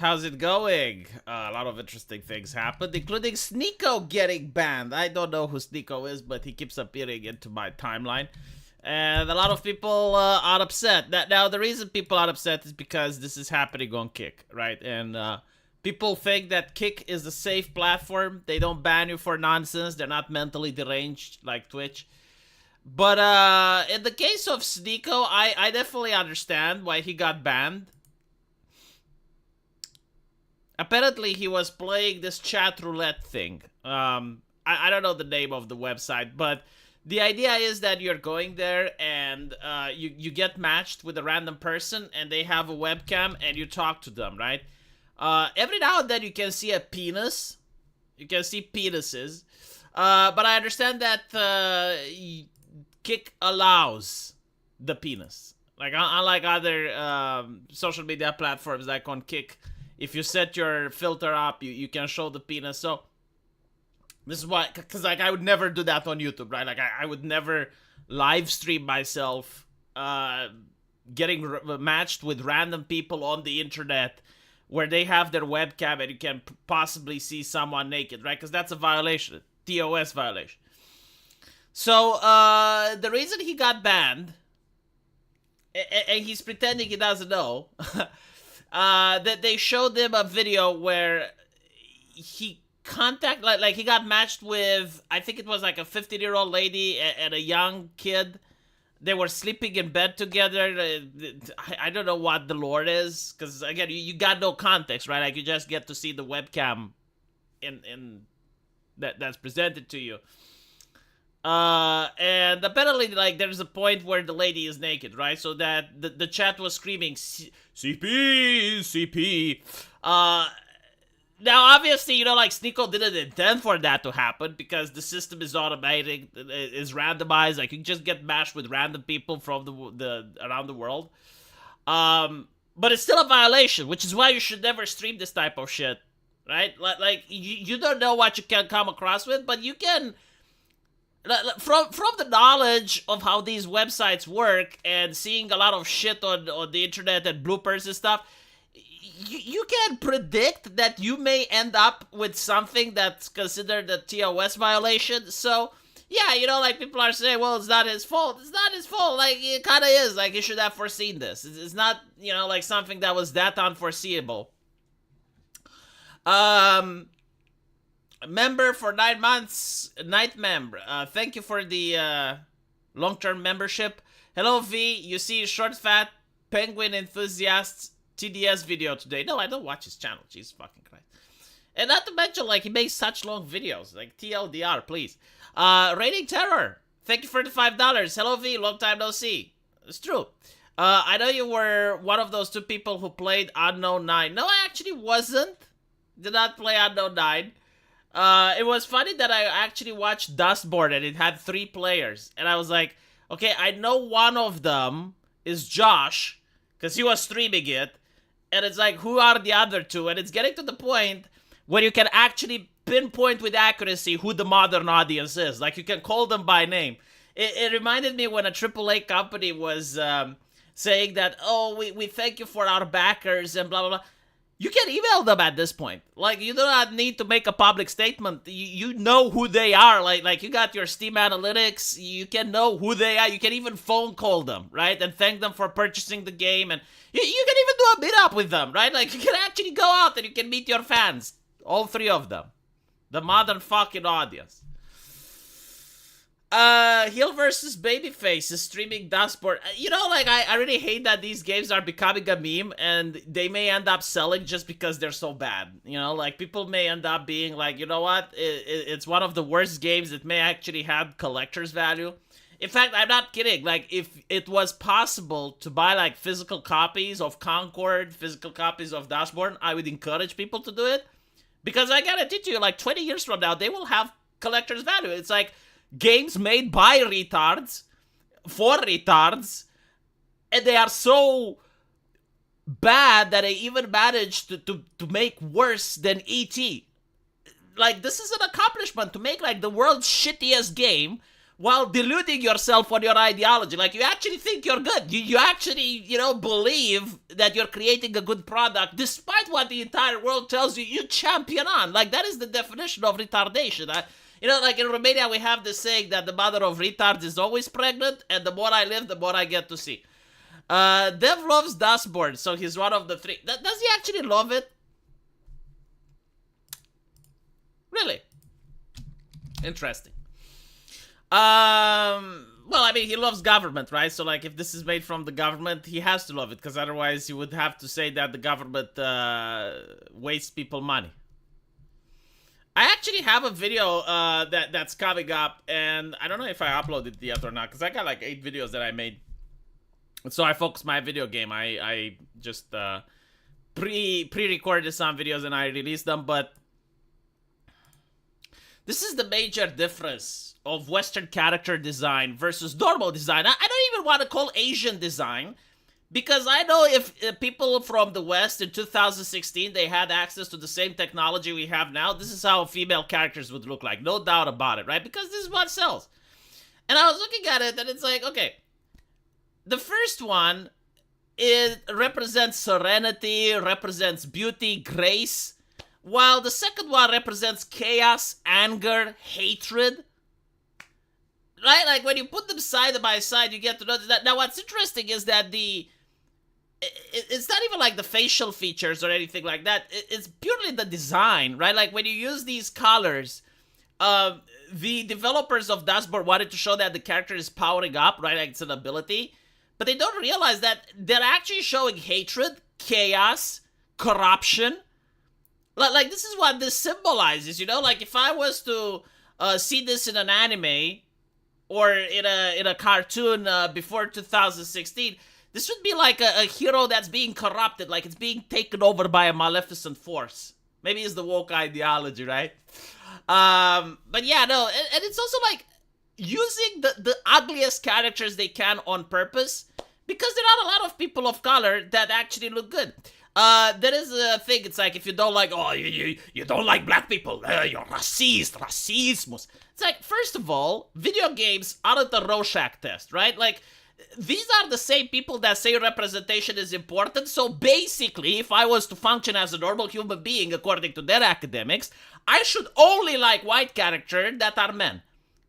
How's it going? A lot of interesting things happened, including Sneeko getting banned. I don't know who Sneeko is, but he keeps appearing into my timeline. And a lot of people are upset. Now, the reason people are upset is because this is happening on Kick, right? And people think that Kick is a safe platform. They don't ban you for nonsense. They're not mentally deranged like Twitch. But in the case of Sneeko, I definitely understand why he got banned. Apparently, he was playing this chat roulette thing. I don't know the name of the website, but the idea is that you're going there and you get matched with a random person and they have a webcam and you talk to them, right? Every now and then you can see a penis. You can see penises. But I understand that Kick allows the penis. Like, unlike other social media platforms like on Kick, if you set your filter up, you can show the penis. So this is why, because like I would never do that on YouTube, right? Like I would never live stream myself getting matched with random people on the internet where they have their webcam and you can possibly see someone naked, right? Because that's a violation, TOS violation. So the reason he got banned, and he's pretending he doesn't know, that they showed him a video where he like he got matched with, I think it was like a 15-year-old lady and a young kid. They were sleeping in bed together. I don't know what the lore is, because again, you got no context, right? Like you just get to see the webcam in that's presented to you. And apparently, like, there's a point where the lady is naked, right? So that the chat was screaming, CP, CP. Now, obviously, you know, like, Sneeko didn't intend for that to happen because the system is automated, is randomized. Like, you just get matched with random people from the around the world. But it's still a violation, which is why you should never stream this type of shit, right? Like you don't know what you can come across with, but you can... From the knowledge of how these websites work and seeing a lot of shit on the internet and bloopers and stuff, you can predict that you may end up with something that's considered a TOS violation. So, yeah, you know, like, people are saying, well, it's not his fault. It's not his fault. Like, it kind of is. Like, he should have foreseen this. It's not, you know, like, something that was that unforeseeable. Member for 9 months, Night Member. Thank you for the long-term membership. Hello, V. You see Short Fat Penguin Enthusiast's TDS video today. No, I don't watch his channel. Jesus fucking Christ. And not to mention, like, he makes such long videos. Like, TLDR, please. Raining Terror. Thank you for the $5. Hello, V. Long time no see. It's true. I know you were one of those two people who played Unknown 9. No, I actually wasn't. Did not play Unknown 9. It was funny that I actually watched Dustboard and it had 3 players. And I was like, okay, I know one of them is Josh, because he was streaming it. And it's like, who are the other 2? And it's getting to the point where you can actually pinpoint with accuracy who the modern audience is. Like, you can call them by name. It reminded me when a AAA company was saying that, oh, we thank you for our backers and blah, blah, blah. You can email them at this point. Like, you do not need to make a public statement. You know who they are. Like you got your Steam Analytics. You can know who they are. You can even phone call them, right? And thank them for purchasing the game. And you can even do a meetup with them, right? Like, you can actually go out and you can meet your fans. All 3 of them. The modern fucking audience. Heel versus Babyface is streaming Dustboard. You know, like, I really hate that these games are becoming a meme and they may end up selling just because they're so bad. You know, like, people may end up being like, you know what, it's one of the worst games that may actually have collector's value. In fact, I'm not kidding. Like, if it was possible to buy, like, physical copies of Concord, physical copies of Dustboard, I would encourage people to do it. Because I guarantee you, like, 20 years from now, they will have collector's value. It's like games made by retards, for retards, and they are so bad that they even managed to make worse than E.T. Like, this is an accomplishment to make, like, the world's shittiest game while deluding yourself on your ideology. Like, you actually think you're good. You actually, believe that you're creating a good product despite what the entire world tells you you champion on. Like, that is the definition of retardation. Like in Romania, we have this saying that the mother of retards is always pregnant, and the more I live, the more I get to see. Dev loves dashboard, so he's one of the three. Does he actually love it? Really? Interesting. Well, I mean, he loves government, right? So, like, if this is made from the government, he has to love it, because otherwise he would have to say that the government wastes people money. I actually have a video that's coming up, and I don't know if I uploaded it yet or not, because I got like 8 videos that I made. So I focused my video game. I just pre-recorded some videos and I released them, but this is the major difference of Western character design versus normal design. I don't even want to call Asian design, because I know if people from the West in 2016, they had access to the same technology we have now, this is how female characters would look like. No doubt about it, right? Because this is what sells. And I was looking at it and it's like, okay, the first one, it represents serenity, represents beauty, grace, while the second one represents chaos, anger, hatred. Right? Like, when you put them side by side, you get to notice that. Now, what's interesting is that it's not even like the facial features or anything like that. It's purely the design, right? Like, when you use these colors, the developers of Dashboard wanted to show that the character is powering up, right? Like, it's an ability. But they don't realize that they're actually showing hatred, chaos, corruption. Like, this is what this symbolizes, Like, if I was to see this in an anime or in a cartoon before 2016, this would be like a hero that's being corrupted, like it's being taken over by a maleficent force. Maybe it's the woke ideology, right? But yeah, no, and it's also like using the ugliest characters they can on purpose, because there are a lot of people of color that actually look good. There is a thing, it's like, if you don't like, you don't like black people, you're racist, racismus. It's like, first of all, video games aren't a Rorschach test, right? Like, these are the same people that say representation is important, so basically, if I was to function as a normal human being according to their academics, I should only like white characters that are men.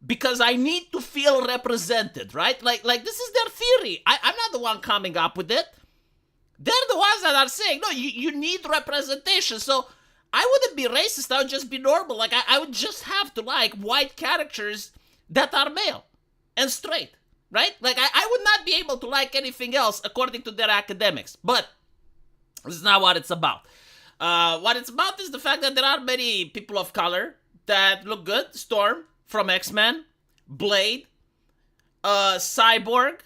Because I need to feel represented, right? Like this is their theory. I'm not the one coming up with it. They're the ones that are saying, no, you need representation. So I wouldn't be racist, I would just be normal. Like, I would just have to like white characters that are male and straight, right? Like, I would not be able to like anything else according to their academics. But this is not what it's about. What it's about is the fact that there are many people of color that look good. Storm from X-Men, Blade, Cyborg.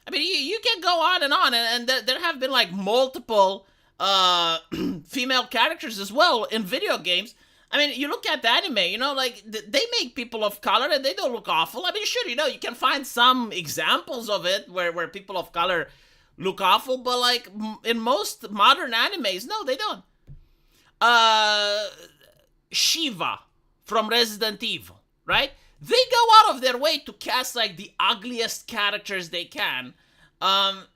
I mean, you can go on, and there have been, like, multiple female characters as well in video games. I mean, you look at the anime, like, they make people of color, and they don't look awful. I mean, sure, you can find some examples of it where people of color look awful, but, like, in most modern animes, no, they don't. Shiva from Resident Evil, right? They go out of their way to cast, like, the ugliest characters they can. And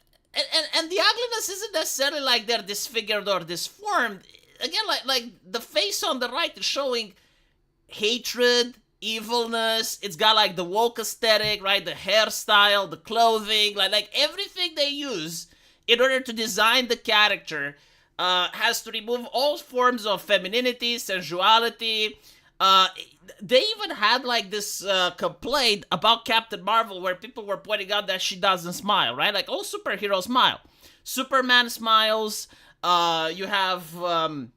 the ugliness isn't necessarily like they're disfigured or disformed. Again, like the face on the right is showing hatred, evilness. It's got, like, the woke aesthetic, right? The hairstyle, the clothing, like everything they use in order to design the character has to remove all forms of femininity, sensuality. They even had, like, this complaint about Captain Marvel where people were pointing out that she doesn't smile, right? Like, all superheroes smile. Superman smiles. You have the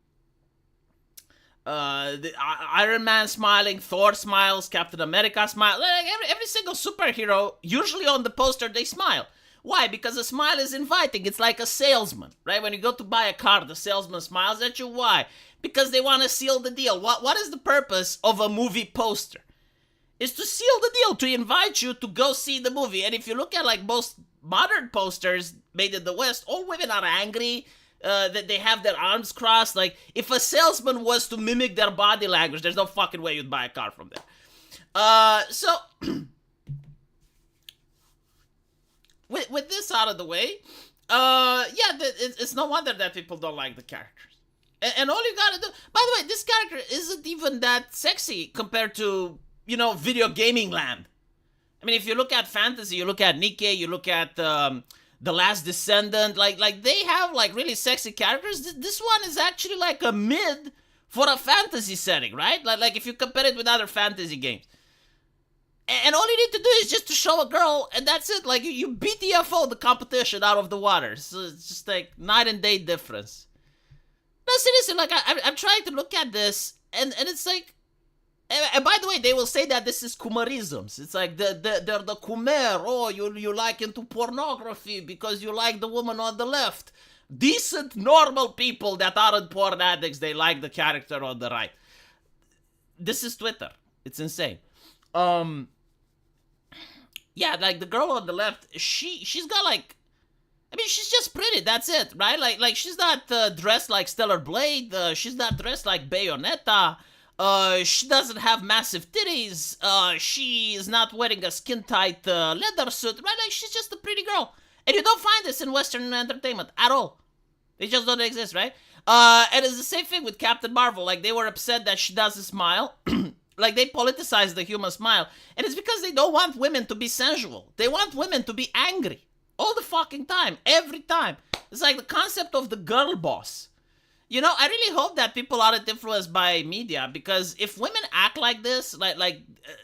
Iron Man smiling, Thor smiles, Captain America smiles. Like, every single superhero, usually on the poster, they smile. Why? Because a smile is inviting. It's like a salesman, right? When you go to buy a car, the salesman smiles at you. Why? Because they want to seal the deal. What is the purpose of a movie poster? Is to seal the deal, to invite you to go see the movie. And if you look at, like, most modern posters made in the West, all women are angry, that they have their arms crossed. Like, if a salesman was to mimic their body language, there's no fucking way you'd buy a car from there. So with this out of the way, yeah, it's no wonder that people don't like the characters. And all you gotta do, by the way, this character isn't even that sexy compared to, video gaming land. I mean, if you look at fantasy, you look at Nikkei, you look at The Last Descendant, like they have like really sexy characters. This one is actually like a mid for a fantasy setting, right? Like if you compare it with other fantasy games. And all you need to do is just to show a girl, and that's it. Like, you BTFO the competition out of the water. So it's just like night and day difference. No, seriously, like, I'm trying to look at this, and it's like, and by the way, they will say that this is Kumarisms. It's like, they're the Kumer. Oh, you like into pornography because you like the woman on the left. Decent, normal people that aren't porn addicts, they like the character on the right. This is Twitter. It's insane. Yeah, like the girl on the left, she's got like, I mean, she's just pretty. That's it, right? Like she's not dressed like Stellar Blade. She's not dressed like Bayonetta. She doesn't have massive titties. She is not wearing a skin tight leather suit, right? Like she's just a pretty girl, and you don't find this in Western entertainment at all. They just don't exist, right? And it's the same thing with Captain Marvel. Like they were upset that she doesn't smile. Like, they politicize the human smile. And it's because they don't want women to be sensual. They want women to be angry. All the fucking time. Every time. It's like the concept of the girl boss. I really hope that people aren't influenced by media. Because if women act like this, like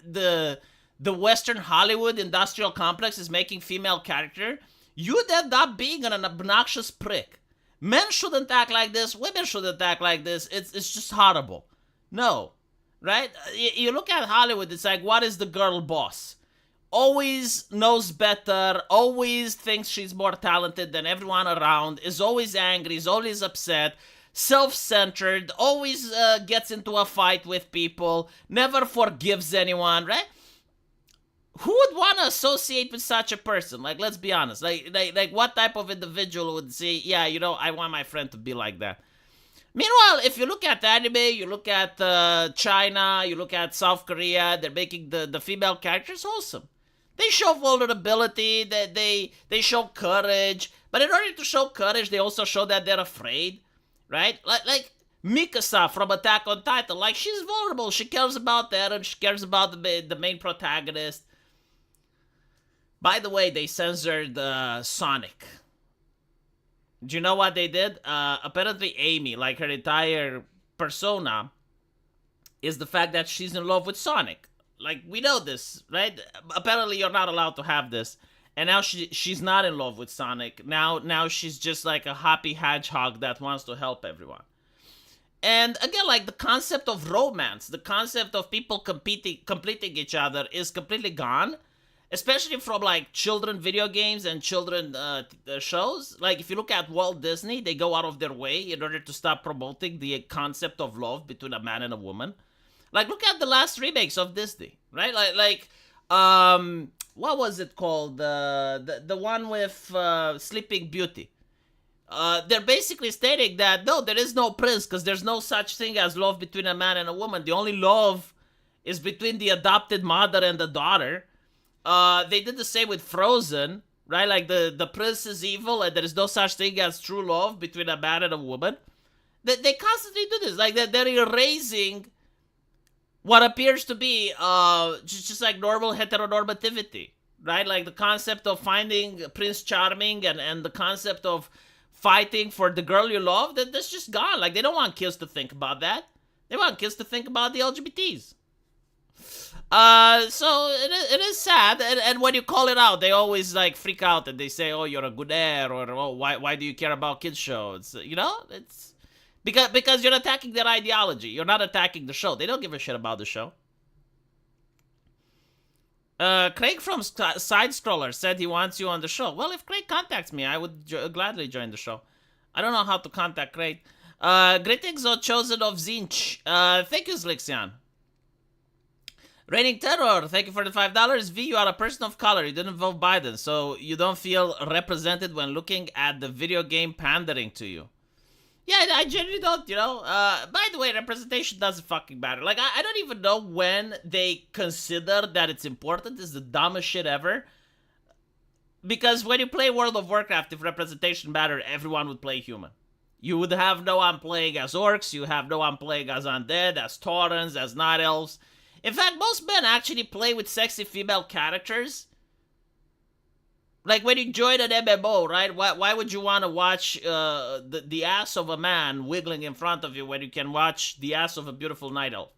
the Western Hollywood industrial complex is making female character, you'd end up being an obnoxious prick. Men shouldn't act like this. Women shouldn't act like this. It's just horrible. No. Right? You look at Hollywood, it's like, what is the girl boss? Always knows better, always thinks she's more talented than everyone around, is always angry, is always upset, self-centered, always gets into a fight with people, never forgives anyone, right? Who would want to associate with such a person? Like, let's be honest. Like what type of individual would say, yeah, I want my friend to be like that? Meanwhile, if you look at anime, you look at China, you look at South Korea, they're making the female characters wholesome. They show vulnerability, they show courage, but in order to show courage, they also show that they're afraid, right? Like Mikasa from Attack on Titan, like she's vulnerable, she cares about Eren, she cares about the main protagonist. By the way, they censored Sonic. Do you know what they did? Apparently Amy, like her entire persona, is the fact that she's in love with Sonic. Like, we know this, right? Apparently you're not allowed to have this. And now she's not in love with Sonic. Now she's just like a happy hedgehog that wants to help everyone. And again, like the concept of romance, the concept of people completing each other is completely gone. Especially from like children video games and children shows. Like if you look at Walt Disney, they go out of their way in order to stop promoting the concept of love between a man and a woman. Like look at the last remakes of Disney, right? Like what was it called? The one with Sleeping Beauty. They're basically stating that no, there is no prince because there's no such thing as love between a man and a woman. The only love is between the adopted mother and the daughter. They did the same with Frozen, right? Like the prince is evil and there is no such thing as true love between a man and a woman. They constantly do this. Like they're erasing what appears to be just like normal heteronormativity, right? Like the concept of finding Prince Charming and the concept of fighting for the girl you love, that's just gone. Like they don't want kids to think about that. They want kids to think about the LGBTs. So it is sad, and when you call it out, they always like freak out and they say, "Oh, you're a good air," or "Oh, why do you care about kids shows?" It's because you're attacking their ideology. You're not attacking the show. They don't give a shit about the show. Craig from Side Scroller said he wants you on the show. Well, if Craig contacts me, I would gladly join the show. I don't know how to contact Craig. Greetings, O Chosen of Zinch. Thank you, Slixian. Raining Terror, thank you for the $5. V, you are a person of color. You didn't vote Biden, so you don't feel represented when looking at the video game pandering to you. Yeah, I genuinely don't, By the way, representation doesn't fucking matter. Like, I don't even know when they consider that it's important. It's the dumbest shit ever. Because when you play World of Warcraft, if representation mattered, everyone would play human. You would have no one playing as orcs, you have no one playing as undead, as taurens, as night elves. In fact, most men actually play with sexy female characters. Like when you join an MMO, right? Why would you want to watch the ass of a man wiggling in front of you when you can watch the ass of a beautiful night elf,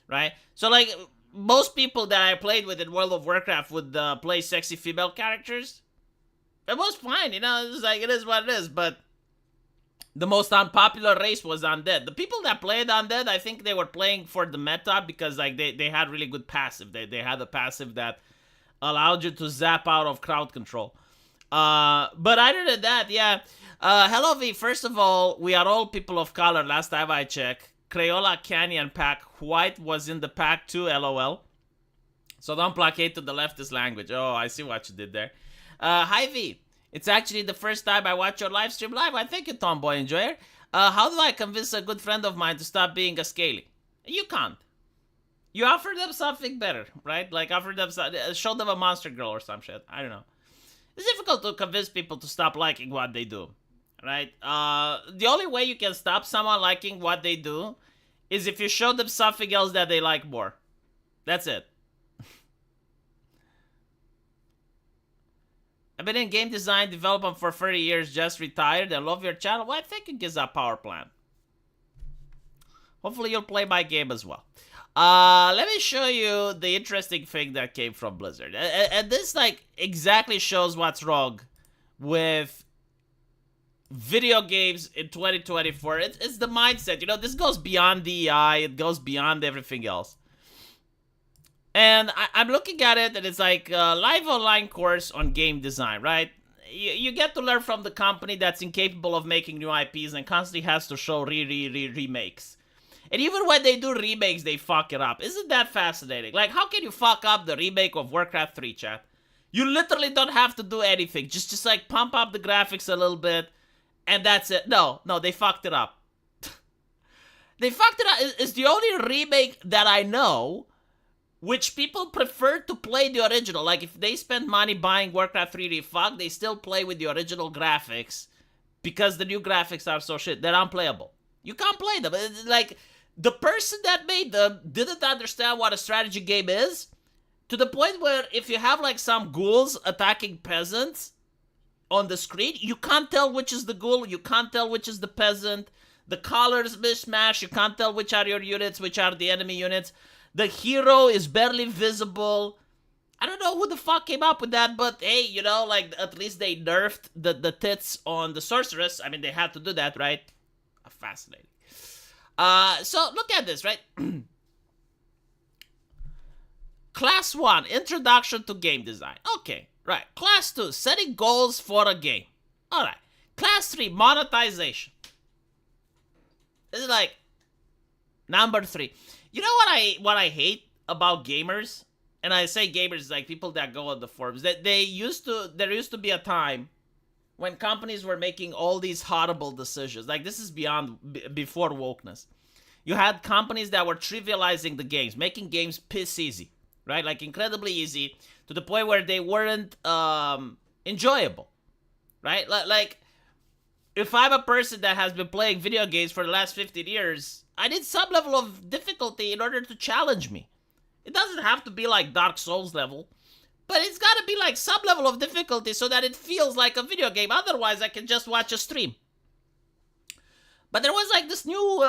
right? So like most people that I played with in World of Warcraft would play sexy female characters. It was fine, you know. It's like it is what it is. But the most unpopular race was undead. The people that played undead, I think they were playing for the meta because like they had really good passive. They had a passive that allowed you to zap out of crowd control. But other than that, yeah. Hello V, first of all, we are all people of color, last time I checked. Crayola Canyon pack, white was in the pack too, lol. So don't placate to the leftist language. Oh, I see what you did there. Hi V, it's actually the first time I watch your live stream live. I thank you, Tomboy Enjoyer. How do I convince a good friend of mine to stop being a scaly? You can't. You offer them something better, right? Like offer them show them a monster girl or some shit. I don't know. It's difficult to convince people to stop liking what they do, right? The only way you can stop someone liking what they do is if you show them something else that they like more. That's it. I've been in game design development for 30 years, just retired, and love your channel. Well, I think it gives a power plant. Hopefully you'll play my game as well. Let me show you the interesting thing that came from Blizzard. And this, like, exactly shows what's wrong with video games in 2024. It's the mindset. You know, this goes beyond DEI. It goes beyond everything else. And I'm looking at it, and it's like a live online course on game design, right? You get to learn from the company that's incapable of making new IPs and constantly has to show remakes. And even when they do remakes, they fuck it up. Isn't that fascinating? Like, how can you fuck up the remake of Warcraft 3, chat? You literally don't have to do anything. Just like, pump up the graphics a little bit, and that's it. No, they fucked it up. They fucked it up. It's the only remake that I know which people prefer to play the original. Like, if they spend money buying Warcraft 3 Refucked, they still play with the original graphics because the new graphics are so shit. They're unplayable. You can't play them. Like, the person that made them didn't understand what a strategy game is, to the point where if you have, like, some ghouls attacking peasants on the screen, you can't tell which is the ghoul, you can't tell which is the peasant, the colors mishmash, you can't tell which are your units, which are the enemy units. The hero is barely visible. I don't know who the fuck came up with that, but hey, you know, like, at least they nerfed the tits on the sorceress. I mean, they had to do that, right? Fascinating. So, look at this, right? Class 1, Introduction to Game Design. Okay, right. Class 2, Setting Goals for a Game. Alright. Class 3, Monetization. This is like number 3. You know what I hate about gamers? And I say gamers like people that go on the forums. That there used to be a time when companies were making all these horrible decisions. Like, this is before wokeness. You had companies that were trivializing the games, making games piss easy, right? Like, incredibly easy, to the point where they weren't enjoyable, right? Like, if I'm a person that has been playing video games for the last 15 years, I need some level of difficulty in order to challenge me. It doesn't have to be like Dark Souls level, but it's gotta be like some level of difficulty so that it feels like a video game. Otherwise, I can just watch a stream. But there was like this new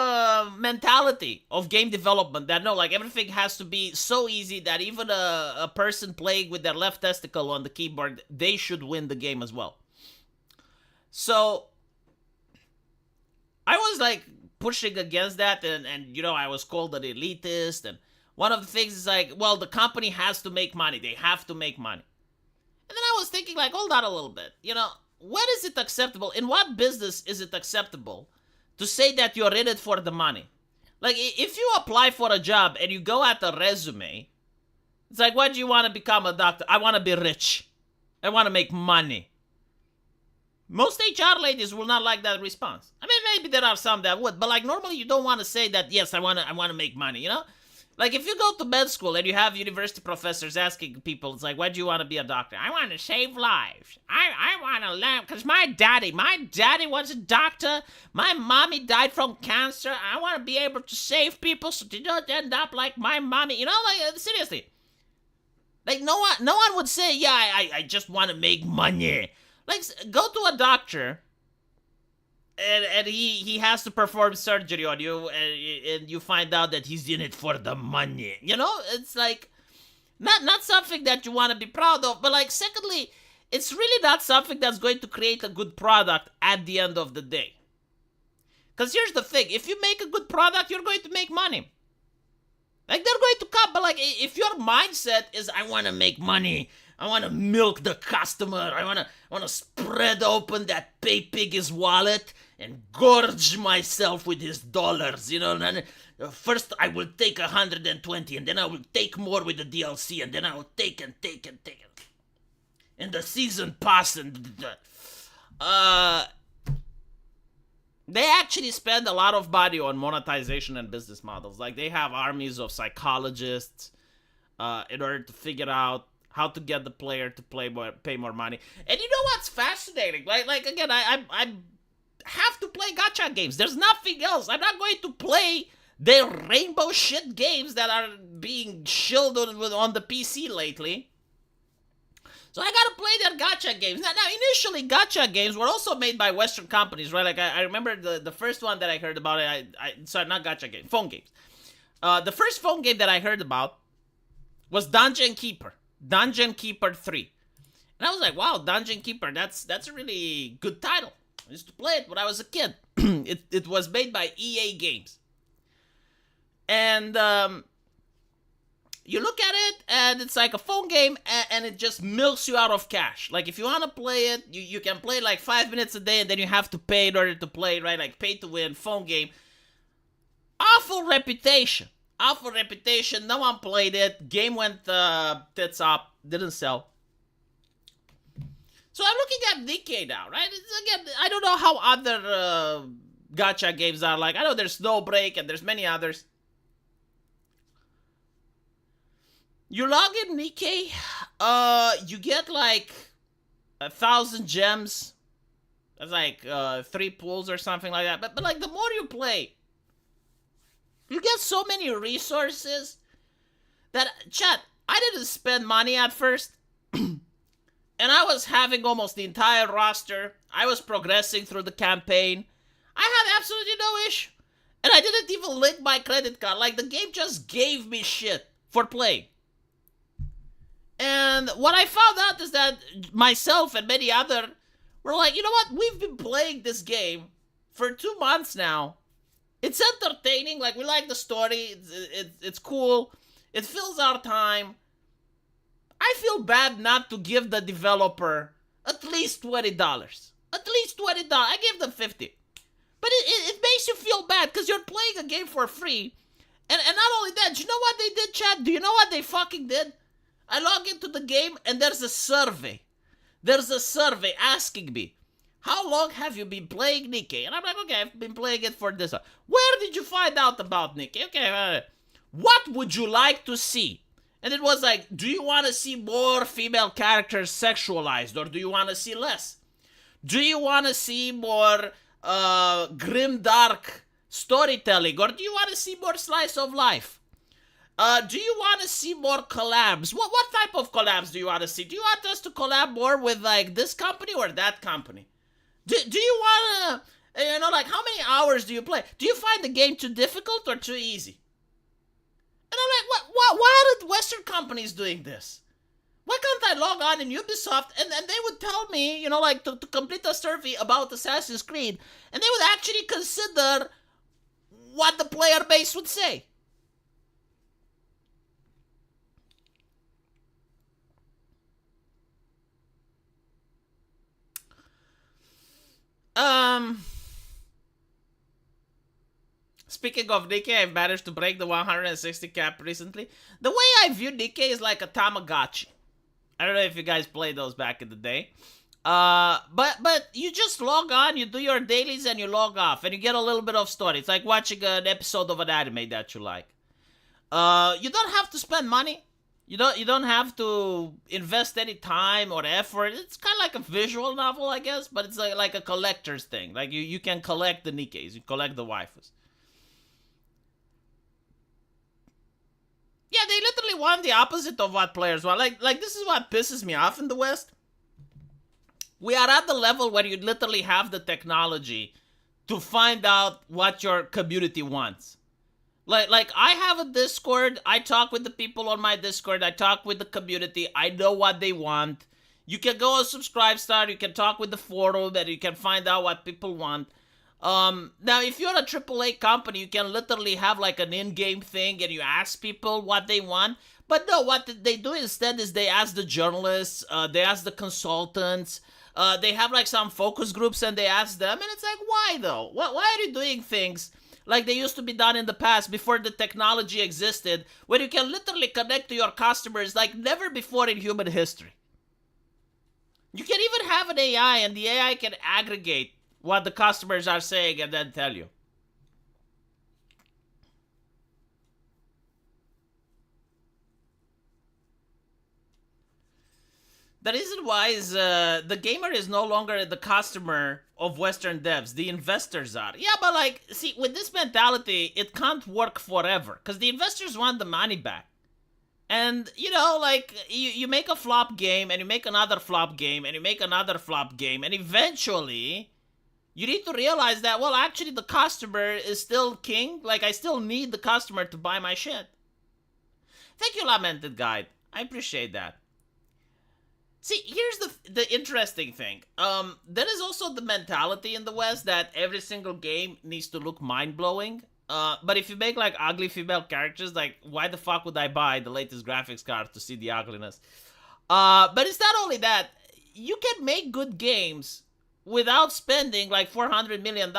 mentality of game development that no, like everything has to be so easy that even a person playing with their left testicle on the keyboard, they should win the game as well. So I was like pushing against that, and you know, I was called an elitist, and one of the things is like, well, the company has to make money. They have to make money. And then I was thinking like, hold on a little bit. You know, when is it acceptable? In what business is it acceptable to say that you're in it for the money? Like, if you apply for a job and you go at the resume, it's like, why do you want to become a doctor? I want to be rich. I want to make money. Most HR ladies will not like that response. I mean, maybe there are some that would, but like normally you don't want to say that, yes, I want to make money, you know? Like, if you go to med school and you have university professors asking people, it's like, why do you want to be a doctor? I want to save lives. I want to learn, because my daddy was a doctor. My mommy died from cancer. I want to be able to save people so they don't end up like my mommy. You know, like, seriously. Like, no one would say, yeah, I just want to make money. Like, go to a doctor, and he has to perform surgery on you, and you find out that he's in it for the money. You know, it's like not something that you want to be proud of. But like, secondly, it's really not something that's going to create a good product at the end of the day. Because here's the thing: if you make a good product, you're going to make money. Like, they're going to come, but like, if your mindset is, I want to make money, I want to milk the customer, I want to spread open that pay pig's wallet and gorge myself with his dollars, you know, and first I will take 120, and then I will take more with the DLC, and then I will take and take and take it. And the season pass, and they actually spend a lot of money on monetization and business models. Like, they have armies of psychologists in order to figure out how to get the player to pay more money. And you know what's fascinating? Like again, I have to play gacha games. There's nothing else. I'm not going to play the rainbow shit games that are being shilled on the PC lately. So I gotta play their gacha games. Now, initially, gacha games were also made by Western companies, right? Like, I remember the first one that I heard about sorry, not gacha games, phone games. The first phone game that I heard about was Dungeon Keeper 3. And I was like, wow, Dungeon Keeper, that's a really good title. I used to play it when I was a kid. It was made by EA Games. And, you look at it, and it's like a phone game, and it just milks you out of cash. Like, if you want to play it, you can play like 5 minutes a day, and then you have to pay in order to play it, right? Like, pay to win, phone game. Awful reputation. No one played it. Game went tits up. Didn't sell. So I'm looking at Nikkei now, right? Again, I don't know how other gacha games are like. I know there's Snowbreak, and there's many others. You log in Nikkei, you get like 1,000 gems. That's like 3 pools or something like that. But like, the more you play, you get so many resources that, chat, I didn't spend money at first. And I was having almost the entire roster. I was progressing through the campaign. I had absolutely no issue. And I didn't even link my credit card. Like, the game just gave me shit for playing. And what I found out is that myself and many other were like, you know what? We've been playing this game for 2 months now. It's entertaining. Like, we like the story. It's cool. It fills our time. I feel bad not to give the developer at least $20. At least $20. I gave them $50. But it makes you feel bad because you're playing a game for free. And not only that, do you know what they did, chat? Do you know what they fucking did? I log into the game, and there's a survey. There's a survey asking me, how long have you been playing Nikkei? And I'm like, okay, I've been playing it for this. Where did you find out about Nikkei? Okay, what would you like to see? And it was like, do you want to see more female characters sexualized, or do you want to see less? Do you want to see more grim, dark storytelling, or do you want to see more slice of life? Do you want to see more collabs? What type of collabs do you want to see? Do you want us to collab more with, like, this company or that company? Do you want to, you know, like, how many hours do you play? Do you find the game too difficult or too easy? And I'm like, why are Western companies doing this? Why can't I log on in Ubisoft and they would tell me, you know, like, to complete a survey about Assassin's Creed, and they would actually consider what the player base would say. Speaking of Nikkei, I've managed to break the 160 cap recently. The way I view Nikkei is like a Tamagotchi. I don't know if you guys played those back in the day. But you just log on, you do your dailies, and you log off, and you get a little bit of story. It's like watching an episode of an anime that you like. You don't have to spend money. You don't have to invest any time or effort. It's kind of like a visual novel, I guess, but it's like a collector's thing. Like you can collect the Nikkeis, you collect the waifus. Yeah, they literally want the opposite of what players want. Like this is what pisses me off in the West. We are at the level where you literally have the technology to find out what your community wants. Like I have a Discord. I talk with the people on my Discord. I talk with the community. I know what they want. You can go on Subscribestar. You can talk with the forum, and you can find out what people want. Now, if you're a AAA company, you can literally have like an in-game thing, and you ask people what they want. But no, what they do instead is they ask the journalists, they ask the consultants, they have like some focus groups, and they ask them, and it's like, why though? Why are you doing things like they used to be done in the past before the technology existed, where you can literally connect to your customers like never before in human history? You can even have an AI, and the AI can aggregate what the customers are saying and then tell you. The reason why is the gamer is no longer the customer of Western devs. The investors are. Yeah, but like, see, with this mentality, it can't work forever because the investors want the money back. And, like, you make a flop game, and you make another flop game, and you make another flop game, and eventually you need to realize that, well, actually the customer is still king. Like, I still need the customer to buy my shit. Thank you, Lamented Guide. I appreciate that. See, here's the interesting thing. There is also the mentality in the West that every single game needs to look mind-blowing. But if you make, like, ugly female characters, like, why the fuck would I buy the latest graphics card to see the ugliness? But it's not only that. You can make good games without spending, like, $400 million.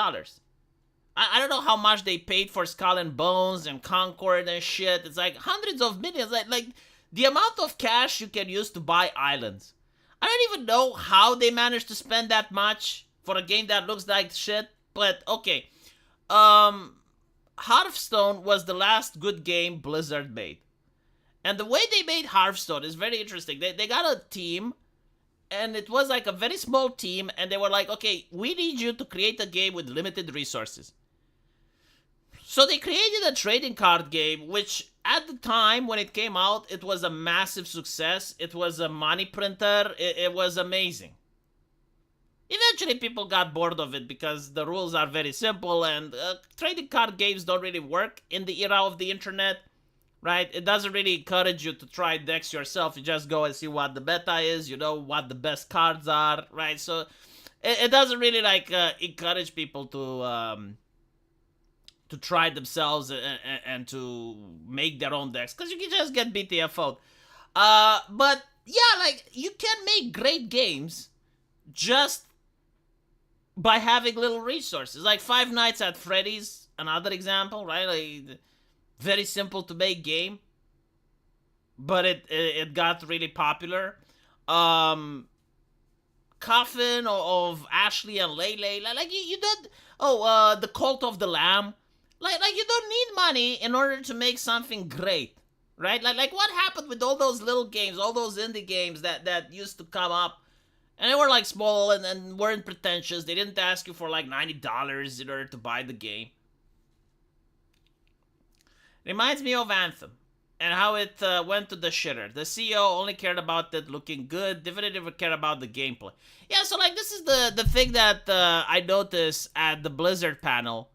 I don't know how much they paid for Skull and Bones and Concord and shit. It's like hundreds of millions. Like the amount of cash you can use to buy islands. I don't even know how they managed to spend that much for a game that looks like shit. But okay. Hearthstone was the last good game Blizzard made. And the way they made Hearthstone is very interesting. They got a team, and it was like a very small team, and they were like, okay, we need you to create a game with limited resources. So they created a trading card game, which at the time when it came out, it was a massive success. It was a money printer. It was amazing. Eventually, people got bored of it because the rules are very simple, and trading card games don't really work in the era of the internet, right? It doesn't really encourage you to try decks yourself. You just go and see what the meta is, what the best cards are, right? So it doesn't really like encourage people to try themselves and to make their own decks, because you can just get BTFO'd. But yeah, like, you can make great games just by having little resources. Like Five Nights at Freddy's, another example, right? Like, very simple to make game, but it got really popular. Coffin of Ashley and Lele, like you don't. The Cult of the Lamb. Like you don't need money in order to make something great, right? Like what happened with all those little games, all those indie games that used to come up, and they were like small and weren't pretentious. They didn't ask you for like $90 in order to buy the game. Reminds me of Anthem and how it went to the shitter. The CEO only cared about it looking good, didn't even care about the gameplay. Yeah, so like this is the thing that I noticed at the Blizzard panel.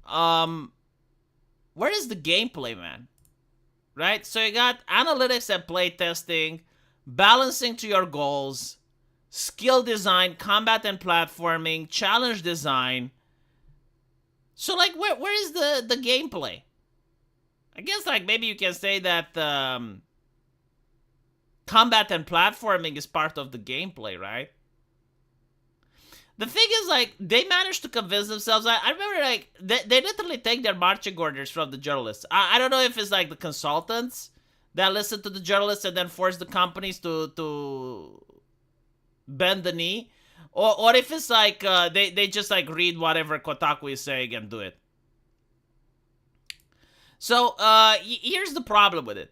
Where is the gameplay, man? Right? So you got analytics and playtesting, balancing to your goals, skill design, combat and platforming, challenge design. So like where is the gameplay? I guess like maybe you can say that combat and platforming is part of the gameplay, right? The thing is, like, they managed to convince themselves. I remember, like, they literally take their marching orders from the journalists. I don't know if it's, like, the consultants that listen to the journalists and then force the companies to bend the knee. Or if it's, like, they just, like, read whatever Kotaku is saying and do it. So, here's the problem with it.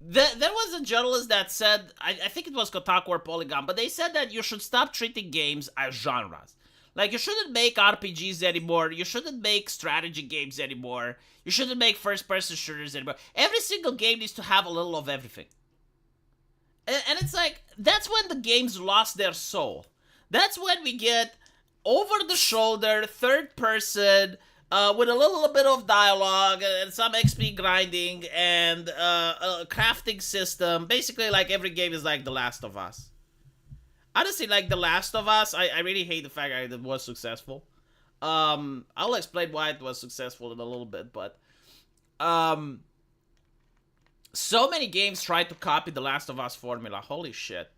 There was a journalist that said, I think it was Kotaku or Polygon, but they said that you should stop treating games as genres. Like, you shouldn't make RPGs anymore. You shouldn't make strategy games anymore. You shouldn't make first-person shooters anymore. Every single game needs to have a little of everything. And it's like, that's when the games lost their soul. That's when we get over-the-shoulder, third-person, with a little bit of dialogue and some XP grinding and a crafting system. Basically, like, every game is like The Last of Us. Honestly, like, The Last of Us, I really hate the fact that it was successful. I'll explain why it was successful in a little bit, but so many games tried to copy The Last of Us formula. Holy shit.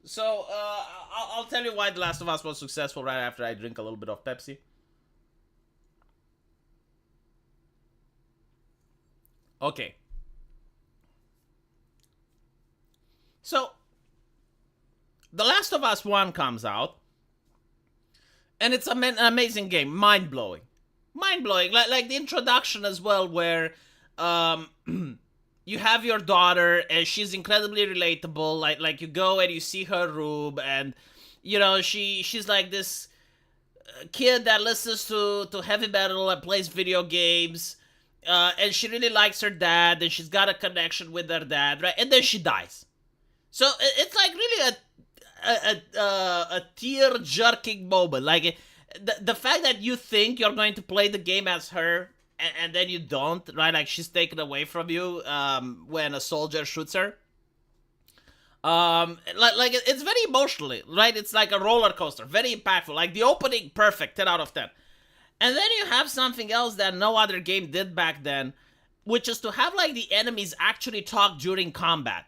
So, I'll tell you why The Last of Us was successful right after I drink a little bit of Pepsi. Okay. So, The Last of Us 1 comes out, and it's an amazing game. Mind-blowing. Mind-blowing. Like the introduction as well, where you have your daughter, and she's incredibly relatable. Like you go and you see her room, and, you know, she's like this kid that listens to heavy metal and plays video games. And she really likes her dad, and she's got a connection with her dad, right? And then she dies. So it's like really a tear-jerking moment. Like, the fact that you think you're going to play the game as her, and then you don't, right? Like, she's taken away from you when a soldier shoots her. Like it's very emotionally, right? It's like a roller coaster, very impactful. Like, the opening, perfect, 10 out of 10. And then you have something else that no other game did back then, which is to have, like, the enemies actually talk during combat.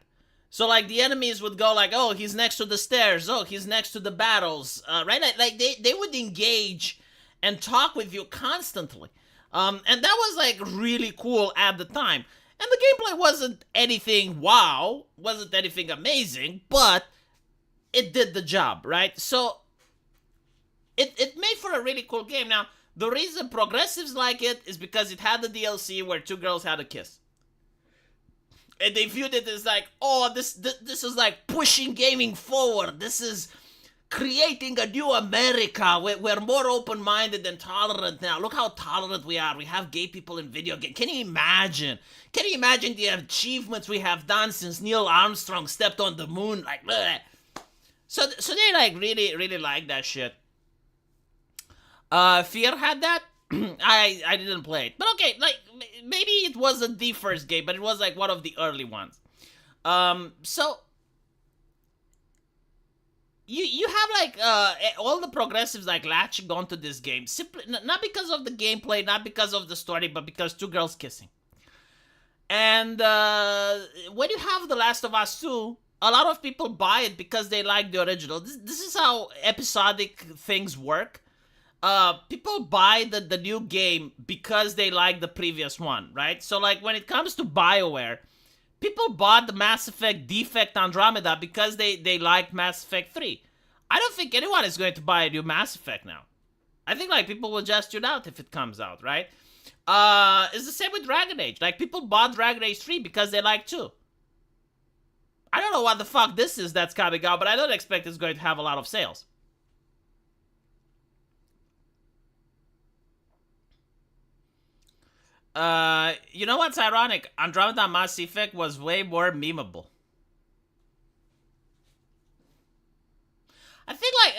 So, like, the enemies would go like, oh, he's next to the stairs, oh, he's next to the battles, right? Like, they would engage and talk with you constantly. And that was, like, really cool at the time. And the gameplay wasn't anything wow, wasn't anything amazing, but it did the job, right? So, it made for a really cool game. Now, the reason progressives like it is because it had the DLC where two girls had a kiss. And they viewed it as like, oh, this is like pushing gaming forward. This is creating a new America. We're more open-minded and tolerant now. Look how tolerant we are. We have gay people in video games. Can you imagine? Can you imagine the achievements we have done since Neil Armstrong stepped on the moon? Like, bleh. So they like really like that shit. Fear had that. I didn't play it, but okay, like, maybe it wasn't the first game, but it was like one of the early ones. So you have like all the progressives like latching onto this game simply not because of the gameplay, not because of the story, but because two girls kissing. And when you have The Last of Us 2, a lot of people buy it because they like the original. This is how episodic things work. People buy the new game because they like the previous one, right? So, like, when it comes to BioWare, people bought the Mass Effect Defect Andromeda because they liked Mass Effect 3. I don't think anyone is going to buy a new Mass Effect now. I think, like, people will just tune out if it comes out, right? It's the same with Dragon Age. Like, people bought Dragon Age 3 because they like 2. I don't know what the fuck this is that's coming out, but I don't expect it's going to have a lot of sales. You know what's ironic? Andromeda Mass Effect was way more memeable. I think, like,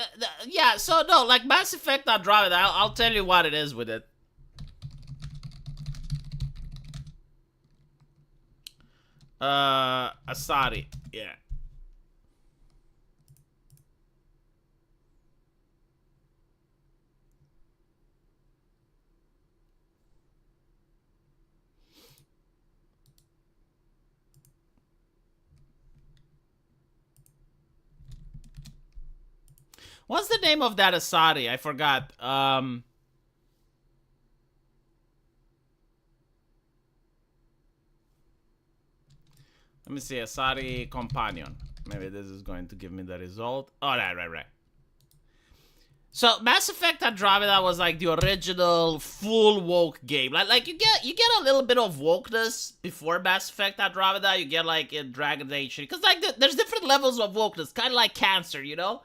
yeah, so no, like, Mass Effect Andromeda, I'll tell you what it is with it. Asari, yeah. What's the name of that Asari? I forgot. Let me see. Asari Companion. Maybe this is going to give me the result. Oh, right. So Mass Effect Andromeda was like the original full woke game. Like you get a little bit of wokeness before Mass Effect Andromeda. You get like in Dragon Age, because like there's different levels of wokeness, kind of like cancer, you know.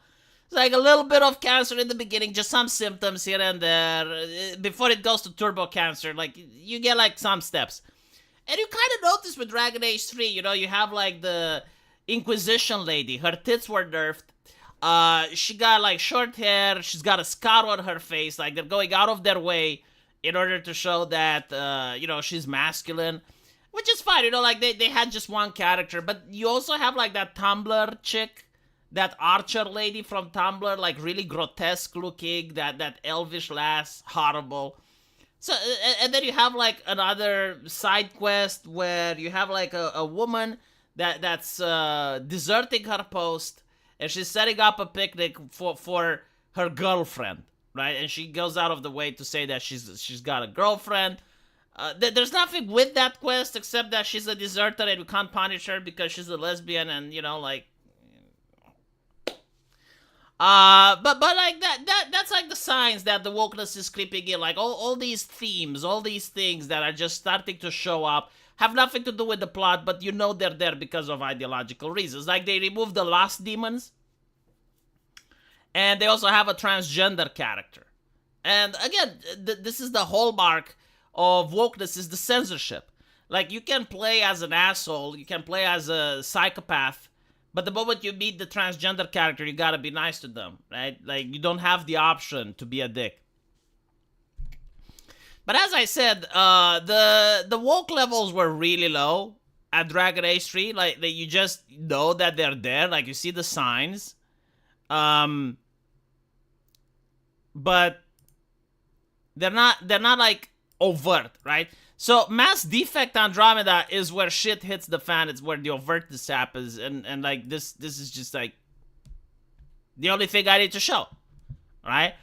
It's like a little bit of cancer in the beginning, just some symptoms here and there. Before it goes to turbo cancer, like you get like some steps. And you kind of notice with Dragon Age 3, you know, you have like the Inquisition lady. Her tits were nerfed. She got like short hair. She's got a scar on her face. Like they're going out of their way in order to show that, you know, she's masculine. Which is fine, you know, like they had just one character. But you also have like that Tumblr chick. That Archer lady from Tumblr, like really grotesque looking. That elvish lass, horrible. So, and then you have like another side quest where you have like a woman that's deserting her post, and she's setting up a picnic for her girlfriend, right? And she goes out of the way to say that she's got a girlfriend. There's nothing with that quest except that she's a deserter and we can't punish her because she's a lesbian, and you know, like. But like that's like the signs that the wokeness is creeping in. Like all these themes, all these things that are just starting to show up have nothing to do with the plot, but you know they're there because of ideological reasons. Like they removed the Lost Demons, and they also have a transgender character. And again, this is the hallmark of wokeness, is the censorship. Like you can play as an asshole, you can play as a psychopath. But the moment you meet the transgender character, you gotta be nice to them, right? Like, you don't have the option to be a dick. But as I said, the woke levels were really low at Dragon Age 3. Like, you just know that they're there. Like, you see the signs. But they're not like overt, right? So Mass Defect Andromeda is where shit hits the fan. It's where the overtness happens, and like this is just like the only thing I need to show, right?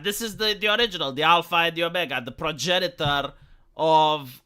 This is the original, the Alpha and the Omega, the progenitor of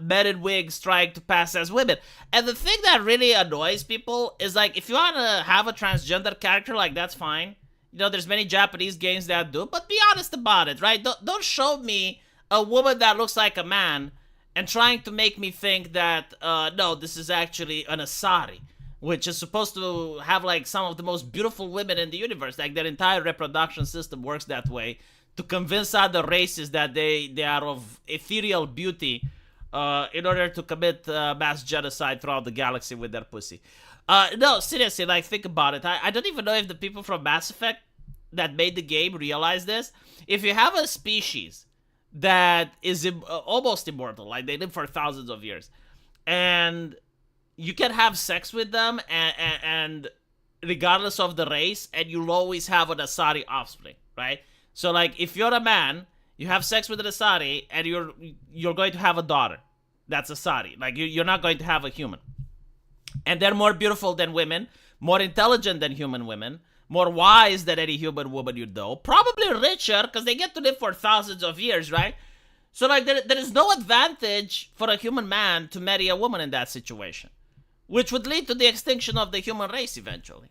men in wigs trying to pass as women. And the thing that really annoys people is like, if you want to have a transgender character, like that's fine. You know, there's many Japanese games that do, but be honest about it, right? Don't show me a woman that looks like a man and trying to make me think that, no, this is actually an Asari, which is supposed to have like some of the most beautiful women in the universe. Like their entire reproduction system works that way to convince other races that they are of ethereal beauty in order to commit mass genocide throughout the galaxy with their pussy. No, seriously, like think about it. I don't even know if the people from Mass Effect that made the game realize this. If you have a species that is almost immortal, like they live for thousands of years, and you can have sex with them, and regardless of the race, and you'll always have an Asari offspring, right? So like if you're a man, you have sex with an Asari, and you're going to have a daughter that's Asari. Like you're not going to have a human. And they're more beautiful than women, more intelligent than human women, more wise than any human woman you know, probably richer because they get to live for thousands of years, right? So like there is no advantage for a human man to marry a woman in that situation, which would lead to the extinction of the human race eventually.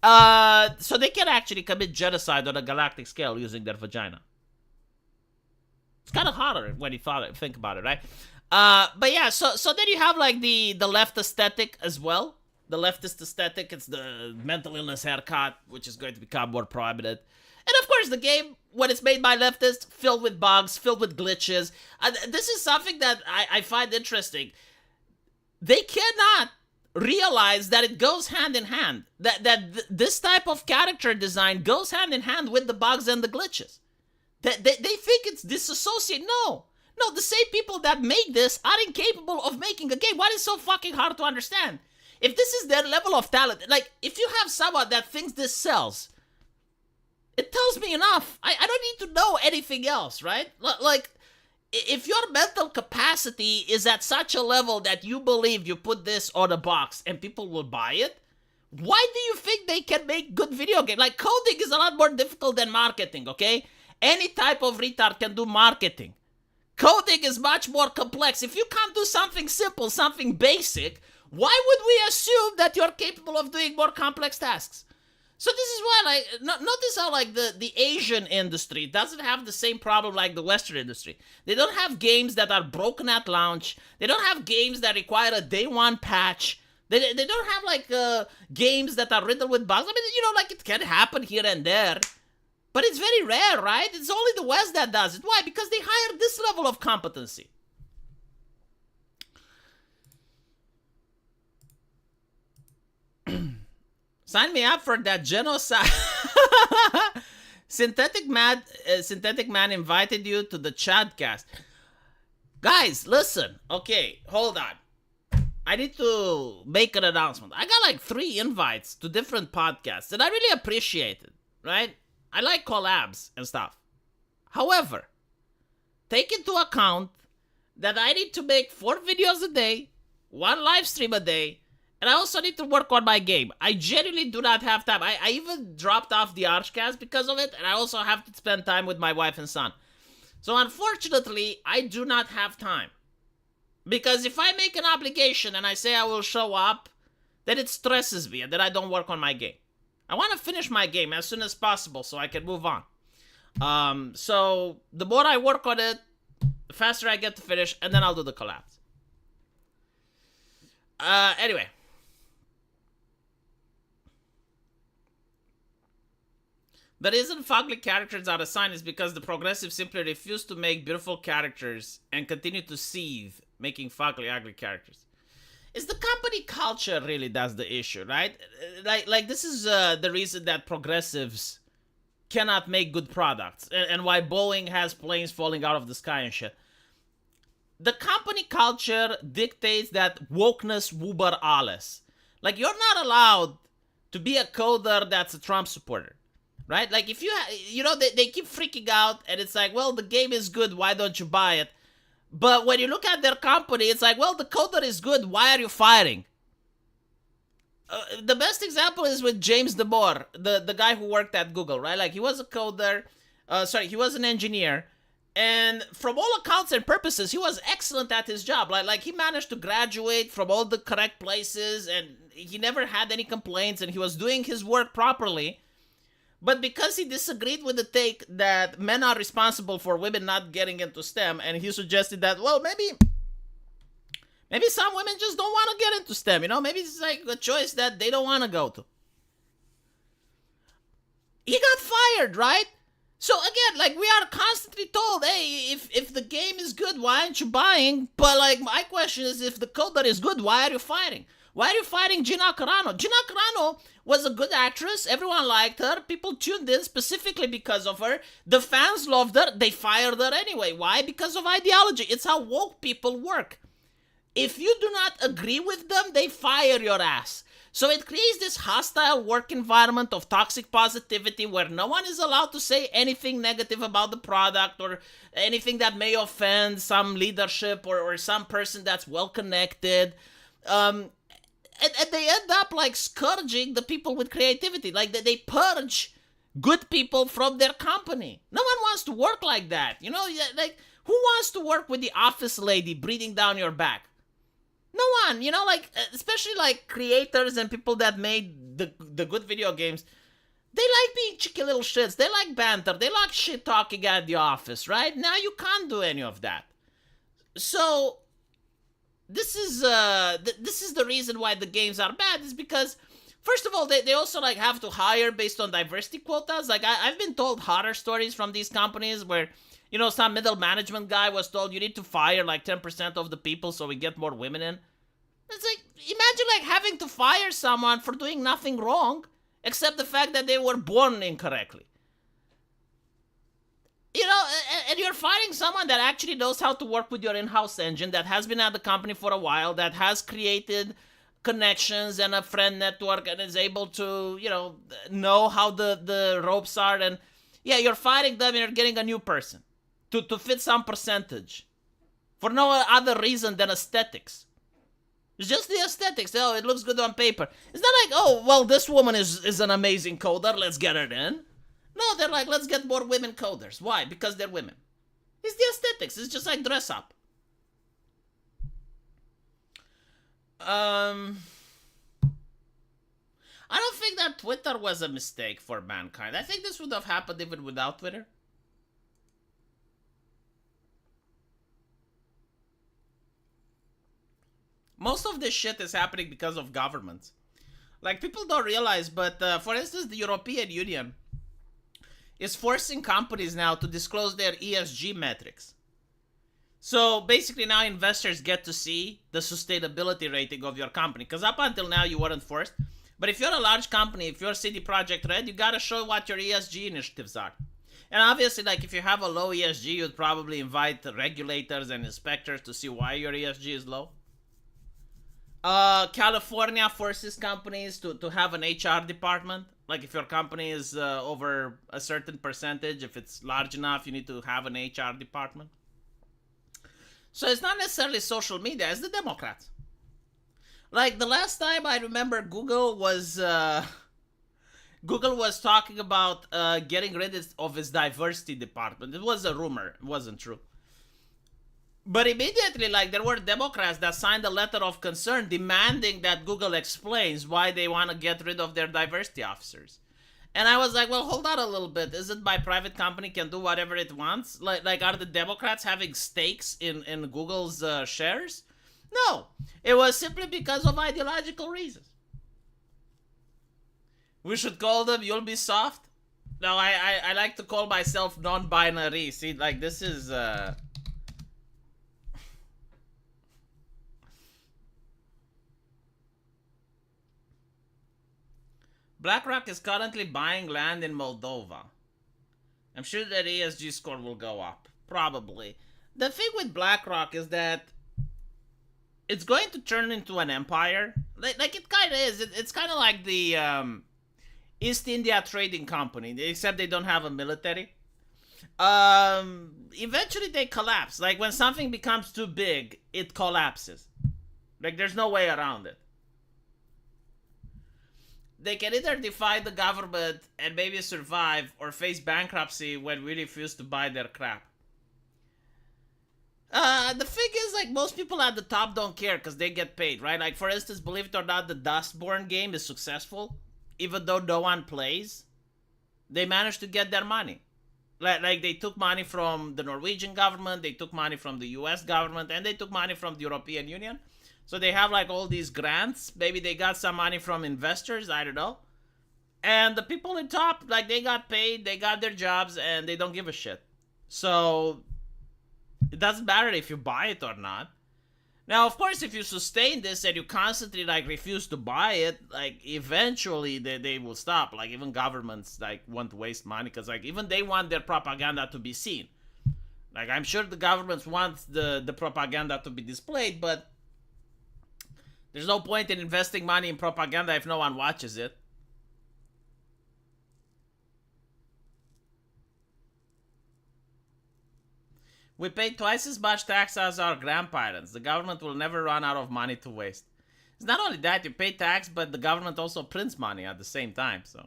So they can actually commit genocide on a galactic scale using their vagina. It's kind of harder when you think about it, right? But yeah, so then you have like the left aesthetic as well. The leftist aesthetic, it's the mental illness haircut, which is going to become more prominent. And of course, the game, when it's made by leftists, filled with bugs, filled with glitches. This is something that I find interesting. They cannot realize that it goes hand in hand. That this type of character design goes hand in hand with the bugs and the glitches. They think it's disassociated. No, the same people that make this are incapable of making a game. Why is it so fucking hard to understand? If this is their level of talent, like, if you have someone that thinks this sells, it tells me enough. I don't need to know anything else, right? Like, if your mental capacity is at such a level that you believe you put this on a box and people will buy it, why do you think they can make good video games? Like, coding is a lot more difficult than marketing, okay? Any type of retard can do marketing. Coding is much more complex. If you can't do something simple, something basic, why would we assume that you're capable of doing more complex tasks? So this is why, like, notice how, like, the Asian industry doesn't have the same problem like the Western industry. They don't have games that are broken at launch. They don't have games that require a day one patch. They don't have, like, games that are riddled with bugs. I mean, like, it can happen here and there. But it's very rare, right? It's only the West that does it. Why? Because they hire this level of competency. Sign me up for that genocide. Synthetic Man invited you to the Chadcast. Guys, listen. Okay, hold on. I need to make an announcement. I got like 3 invites to different podcasts, and I really appreciate it, right? I like collabs and stuff. However, take into account that I need to make 4 videos a day, 1 live stream a day, and I also need to work on my game. I genuinely do not have time. I even dropped off the Archcast because of it, and I also have to spend time with my wife and son. So unfortunately, I do not have time. Because if I make an obligation and I say I will show up, then it stresses me and then I don't work on my game. I want to finish my game as soon as possible so I can move on. So the more I work on it, the faster I get to finish, and then I'll do the collabs. Anyway. The reason fugly characters are assigned is because the progressives simply refuse to make beautiful characters and continue to seethe, making fugly ugly characters. It's the company culture really that's the issue, right? Like this is the reason that progressives cannot make good products, and why Boeing has planes falling out of the sky and shit. The company culture dictates that wokeness wuber alles. Like, you're not allowed to be a coder that's a Trump supporter. Right? Like, if they keep freaking out, and it's like, well, the game is good, why don't you buy it? But when you look at their company, it's like, well, the coder is good, why are you firing? The best example is with James Damore, the guy who worked at Google, right? Like, he was a coder, he was an engineer, and from all accounts and purposes, he was excellent at his job. Like he managed to graduate from all the correct places, and he never had any complaints, and he was doing his work properly. But because he disagreed with the take that men are responsible for women not getting into STEM, and he suggested that, well, maybe some women just don't want to get into STEM, maybe it's like a choice that they don't want to go to. He got fired, right? So again, like, we are constantly told, hey, if the game is good, why aren't you buying? But like, my question is, if the coder is good, why are you fighting? Why are you fighting Gina Carano? Gina Carano was a good actress. Everyone liked her. People tuned in specifically because of her. The fans loved her. They fired her anyway. Why? Because of ideology. It's how woke people work. If you do not agree with them, they fire your ass. So it creates this hostile work environment of toxic positivity where no one is allowed to say anything negative about the product or anything that may offend some leadership or some person that's well-connected. And they end up, like, scourging the people with creativity. Like, they purge good people from their company. No one wants to work like that. Like, who wants to work with the office lady breathing down your back? No one, like, especially, like, creators and people that made the good video games. They like being cheeky little shits. They like banter. They like shit talking at the office, right? Now you can't do any of that. So this is the reason why the games are bad, is because, first of all, they also, like, have to hire based on diversity quotas. Like, I've been told horror stories from these companies where, some middle management guy was told, you need to fire, like, 10% of the people so we get more women in. It's like, imagine, like, having to fire someone for doing nothing wrong, except the fact that they were born incorrectly. And you're firing someone that actually knows how to work with your in-house engine, that has been at the company for a while, that has created connections and a friend network, and is able to, know how the ropes are. And yeah, you're firing them and you're getting a new person to fit some percentage for no other reason than aesthetics. It's just the aesthetics. Oh, it looks good on paper. It's not like, oh, well, this woman is an amazing coder, let's get her in. No, they're like, let's get more women coders. Why? Because they're women. It's the aesthetics. It's just like dress up. I don't think that Twitter was a mistake for mankind. I think this would have happened even without Twitter. Most of this shit is happening because of governments. Like, people don't realize, but for instance, the European Union is forcing companies now to disclose their ESG metrics. So basically now investors get to see the sustainability rating of your company. Because up until now you weren't forced. But if you're a large company, if you're CD Projekt Red, you gotta show what your ESG initiatives are. And obviously, like, if you have a low ESG, you'd probably invite regulators and inspectors to see why your ESG is low. California forces companies to have an HR department. Like, if your company is over a certain percentage, if it's large enough, you need to have an HR department. So it's not necessarily social media, it's the Democrats. Like, the last time I remember Google was talking about getting rid of its diversity department. It was a rumor, it wasn't true. But immediately, like, there were Democrats that signed a letter of concern demanding that Google explains why they want to get rid of their diversity officers. And I was like, well, hold on a little bit. Isn't my private company can do whatever it wants? Like are the Democrats having stakes in Google's shares? No. It was simply because of ideological reasons. We should call them You'll Be Soft? No, I like to call myself non-binary. See, like, this is... BlackRock is currently buying land in Moldova. I'm sure that ESG score will go up. Probably. The thing with BlackRock is that it's going to turn into an empire. Like it kind of is. It's kind of like the East India Trading Company, except they don't have a military. Eventually they collapse. Like, when something becomes too big, it collapses. Like, there's no way around it. They can either defy the government and maybe survive, or face bankruptcy when we refuse to buy their crap. The thing is, like, most people at the top don't care because they get paid, right? Like, for instance, believe it or not, the Dustborn game is successful. Even though no one plays, they managed to get their money. Like, they took money from the Norwegian government, they took money from the US government, and they took money from the European Union. So they have, like, all these grants. Maybe they got some money from investors, I don't know. And the people in top, like, they got paid, they got their jobs, and they don't give a shit. So it doesn't matter if you buy it or not. Now, of course, if you sustain this and you constantly, like, refuse to buy it, like, eventually they will stop. Like, even governments, like, want to waste money because, like, even they want their propaganda to be seen. Like, I'm sure the governments want the propaganda to be displayed, but there's no point in investing money in propaganda if no one watches it. We pay twice as much tax as our grandparents. The government will never run out of money to waste. It's not only that, you pay tax, but the government also prints money at the same time, so.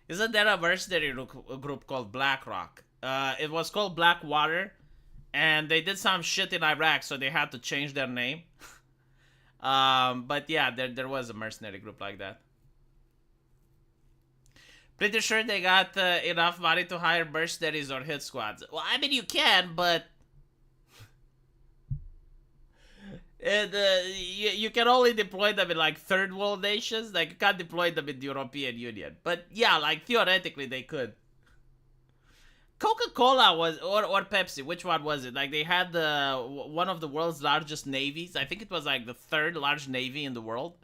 Isn't there a mercenary group called BlackRock? It was called Blackwater, and they did some shit in Iraq, so they had to change their name. But yeah, there was a mercenary group like that. Pretty sure they got enough money to hire mercenaries or hit squads. Well, I mean, you can, but you can only deploy them in, like, third world nations. Like, you can't deploy them in the European Union. But yeah, like, theoretically they could. Coca-Cola was, or Pepsi, which one was it? Like, they had one of the world's largest navies. I think it was, like, the third large navy in the world.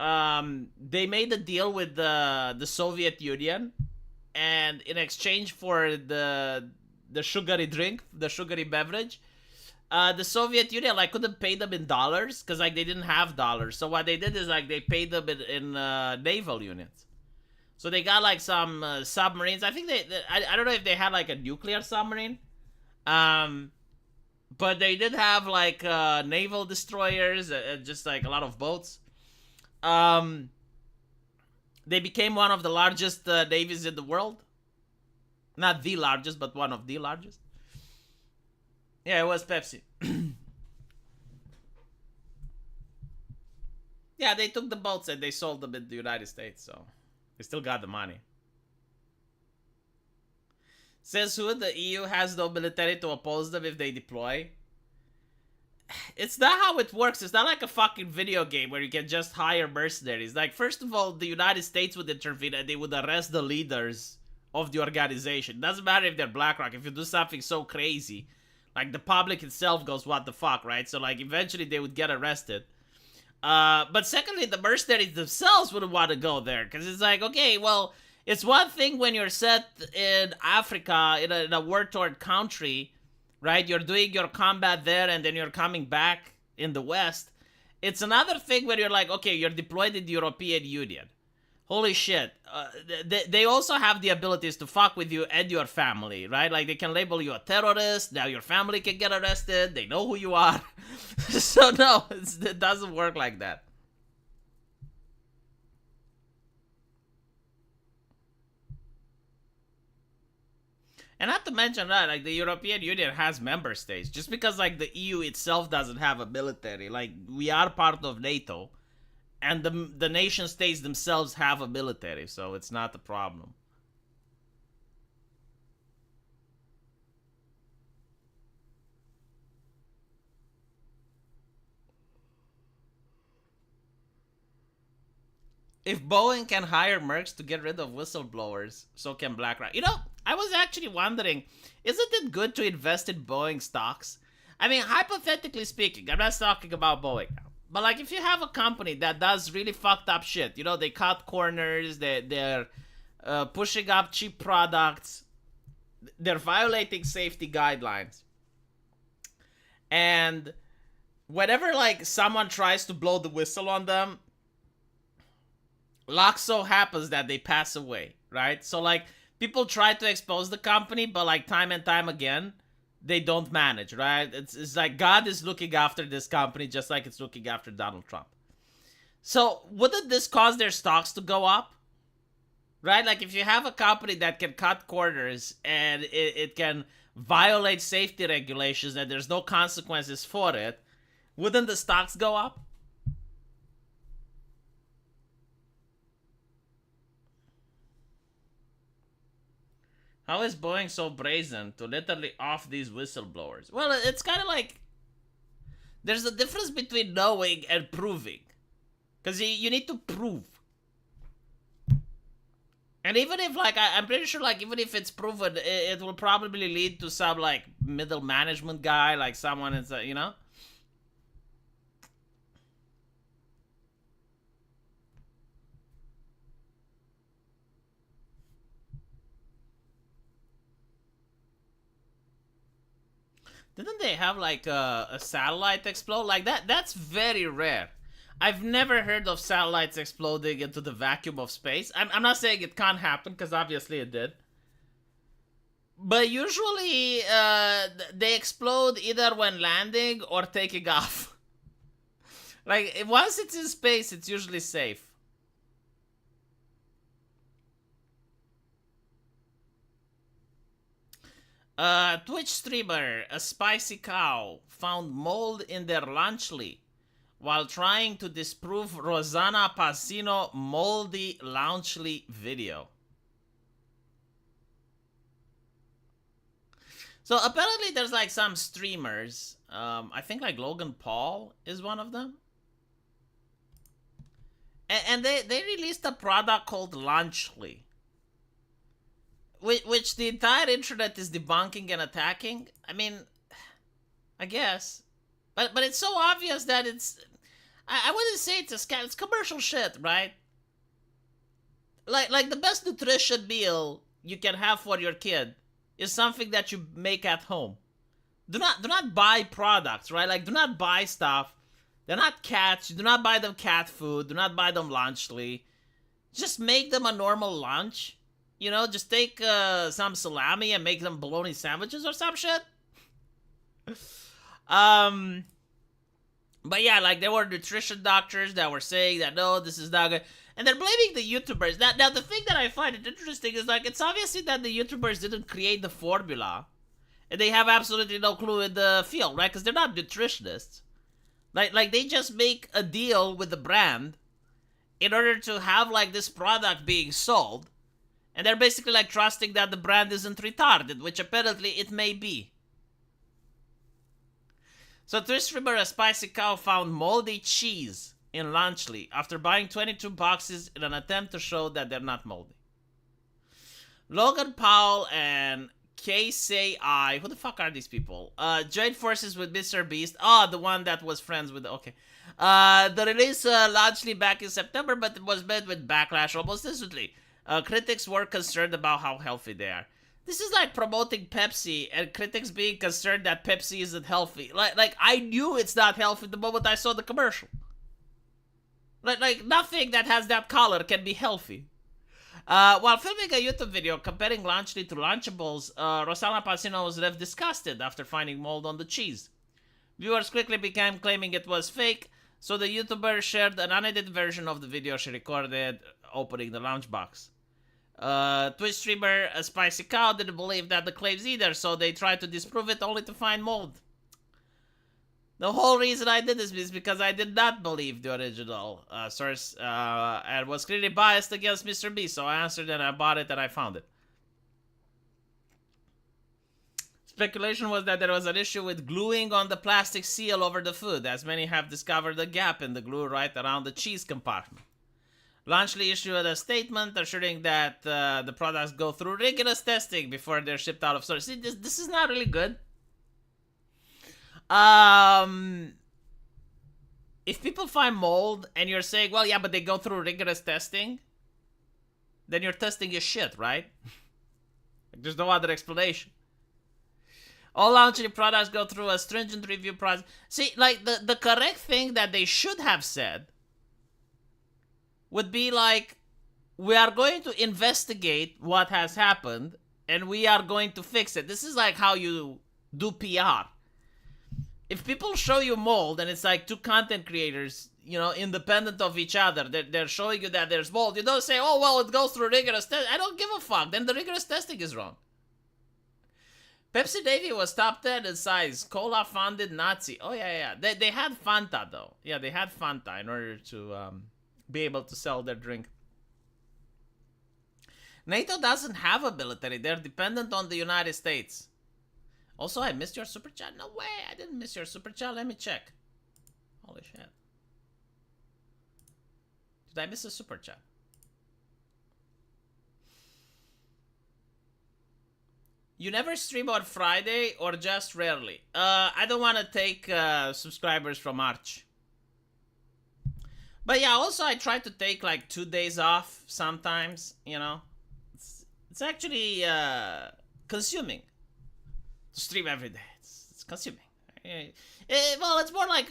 They made a deal with the Soviet Union, and in exchange for the sugary drink, the sugary beverage, the Soviet Union, like, couldn't pay them in dollars because, like, they didn't have dollars. So what they did is, like, they paid them in naval units. So they got, like, some submarines. I think I don't know if they had, like, a nuclear submarine, but they did have, like, naval destroyers, just, like, a lot of boats. They became one of the largest navies in the world. Not the largest, but one of the largest. Yeah, it was Pepsi. Yeah, they took the boats and they sold them in the United States, so they still got the money. Says who? The EU has no military to oppose them if they deploy. It's not how it works. It's not like a fucking video game where you can just hire mercenaries. Like, first of all, the United States would intervene and they would arrest the leaders of the organization. It doesn't matter if they're BlackRock. If you do something so crazy, like the public itself goes, what the fuck, right? So, like, eventually they would get arrested. But secondly, the mercenaries themselves wouldn't want to go there. Because it's like, okay, well, it's one thing when you're set in Africa, in a war-torn country, right? You're doing your combat there and then you're coming back in the West. It's another thing when you're like, okay, you're deployed in the European Union. Holy shit. They also have the abilities to fuck with you and your family, right? Like, they can label you a terrorist. Now your family can get arrested. They know who you are. So, no, it doesn't work like that. And not to mention that, like, the European Union has member states. Just because, like, the EU itself doesn't have a military. Like, we are part of NATO. And the nation states themselves have a military, so it's not a problem. If Boeing can hire mercs to get rid of whistleblowers, so can BlackRock. You know, I was actually wondering, isn't it good to invest in Boeing stocks? I mean, hypothetically speaking, I'm not talking about Boeing now. But, like, if you have a company that does really fucked up shit, you know, they cut corners, they're pushing up cheap products, they're violating safety guidelines. And whenever, like, someone tries to blow the whistle on them, luck so happens that they pass away, right? So, like, people try to expose the company, but, like, time and time again, they don't manage, right? It's like God is looking after this company just like it's looking after Donald Trump. So wouldn't this cause their stocks to go up? Right? Like, if you have a company that can cut corners and it can violate safety regulations and there's no consequences for it, wouldn't the stocks go up? How is Boeing so brazen to literally off these whistleblowers? Well, it's kind of like there's a difference between knowing and proving. Because you need to prove. And even if, like, I'm pretty sure, like, even if it's proven, it will probably lead to some, like, middle management guy, like someone is, you know? Didn't they have, like, a satellite explode? Like, that's very rare. I've never heard of satellites exploding into the vacuum of space. I'm not saying it can't happen, because obviously it did. But usually, they explode either when landing or taking off. Like, once it's in space, it's usually safe. Twitch streamer, a spicy cow, found mold in their lunchly while trying to disprove Rosanna Pacino moldy lunchly video. So apparently there's, like, some streamers, I think, like, Logan Paul is one of them. And they released a product called Lunchly. Which the entire internet is debunking and attacking. I mean, I guess. But it's so obvious that it's... I wouldn't say it's a scam. It's commercial shit, right? Like the best nutrition meal you can have for your kid is something that you make at home. Do not buy products, right? Like, do not buy stuff. They're not cats. Do not buy them cat food. Do not buy them Lunchly. Just make them a normal lunch. You know, just take some salami and make them bologna sandwiches or some shit. But yeah, like, there were nutrition doctors that were saying that, no, this is not good. And they're blaming the YouTubers. Now, the thing that I find it interesting is, like, it's obviously that the YouTubers didn't create the formula. And they have absolutely no clue in the field, right? Because they're not nutritionists. Like they just make a deal with the brand in order to have like this product being sold, and they're basically like trusting that the brand isn't retarded, which apparently it may be. So Twitch streamer A Spicy Cow found moldy cheese in Launchley after buying 22 boxes in an attempt to show that they're not moldy. Logan Paul and KCI, who the fuck are these people? Joined forces with Mr. Beast. Oh, the one that was friends with, okay. The release largely back in September, but it was met with backlash almost instantly. Critics were concerned about how healthy they are. This is like promoting Pepsi and critics being concerned that Pepsi isn't healthy. Like I knew it's not healthy the moment I saw the commercial. Like nothing that has that color can be healthy. While filming a YouTube video comparing Launchley to Lunchables, Rosanna Pansino was left disgusted after finding mold on the cheese. Viewers quickly began claiming it was fake, so the YouTuber shared an unedited version of the video she recorded opening the lunchbox. Twitch streamer A Spicy Cow didn't believe that the claims either, so they tried to disprove it only to find mold. The whole reason I did this is because I did not believe the original source and was clearly biased against Mr. Beast, so I answered and I bought it and I found it. Speculation was that there was an issue with gluing on the plastic seal over the food, as many have discovered a gap in the glue right around the cheese compartment. Launchley issued a statement assuring that the products go through rigorous testing before they're shipped out of stores. See, this is not really good. If people find mold and you're saying, well, yeah, but they go through rigorous testing, then you're testing your shit, right? There's no other explanation. All Launchley products go through a stringent review process. See, like, the correct thing that they should have said would be like, we are going to investigate what has happened and we are going to fix it. This is like how you do PR. If people show you mold and it's like two content creators, you know, independent of each other, they're showing you that there's mold, you don't say, oh, well, it goes through rigorous testing. I don't give a fuck. Then the rigorous testing is wrong. Pepsi Davy was top 10 in size. Cola funded Nazi. Oh, yeah. They had Fanta, though. Yeah, they had Fanta in order to be able to sell their drink. NATO doesn't have a military. They're dependent on the United States. Also, I missed your super chat. No way, I didn't miss your super chat. Let me check. Holy shit. Did I miss a super chat? You never stream on Friday or just rarely? I don't want to take subscribers from Arch. But yeah, also I try to take like 2 days off sometimes, you know. It's actually consuming to stream every day. It's consuming. Well, it's more like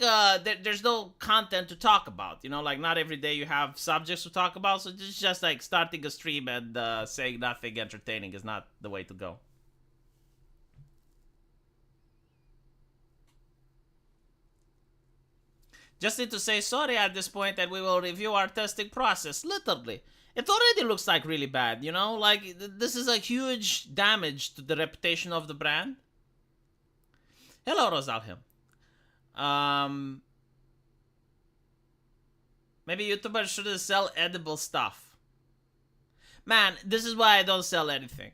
there's no content to talk about, you know, like not every day you have subjects to talk about, so it's just like starting a stream and saying nothing entertaining is not the way to go. Just need to say sorry at this point and we will review our testing process. Literally. It already looks like really bad, you know? Like, this is a huge damage to the reputation of the brand. Hello, Rosalhim. Maybe YouTubers shouldn't sell edible stuff. Man, this is why I don't sell anything.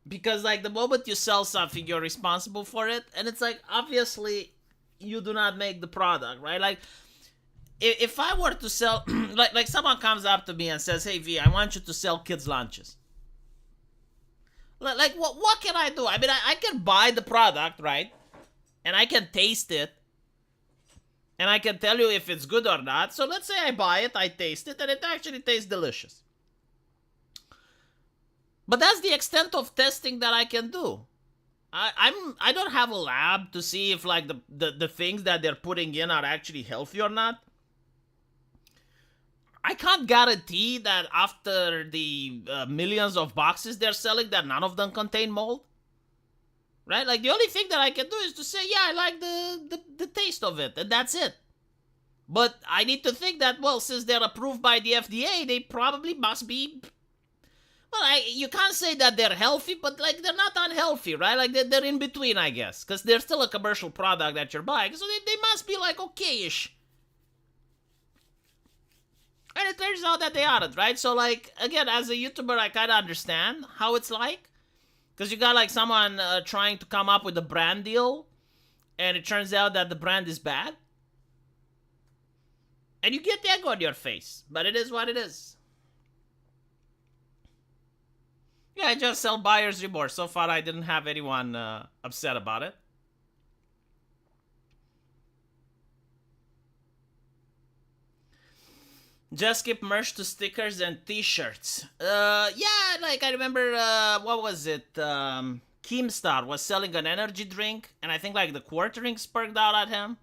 Because, like, the moment you sell something, you're responsible for it. And it's like, obviously, you do not make the product, right? Like, if I were to sell, like someone comes up to me and says, hey, V, I want you to sell kids' lunches. Like, what can I do? I mean, I can buy the product, right? And I can taste it. And I can tell you if it's good or not. So let's say I buy it, I taste it, and it actually tastes delicious. But that's the extent of testing that I can do. I don't have a lab to see if like the things that they're putting in are actually healthy or not. I can't guarantee that after the millions of boxes they're selling that none of them contain mold. Right? Like the only thing that I can do is to say, yeah, I like the taste of it, and that's it. But I need to think that, well, since they're approved by the FDA, they probably must be Well, you can't say that they're healthy, but like they're not unhealthy, right? Like they're in between, I guess, because they're still a commercial product that you're buying, so they must be like okay-ish. And it turns out that they aren't, right? So like again, as a YouTuber, I kind of understand how it's like, because you got like someone trying to come up with a brand deal, and it turns out that the brand is bad, and you get the egg on your face. But it is what it is. Yeah, I just sell buyer's remorse. So far, I didn't have anyone upset about it. Just keep merch to stickers and t-shirts. Yeah, like I remember, what was it? Keemstar was selling an energy drink, and I think like the quartering spurred out at him.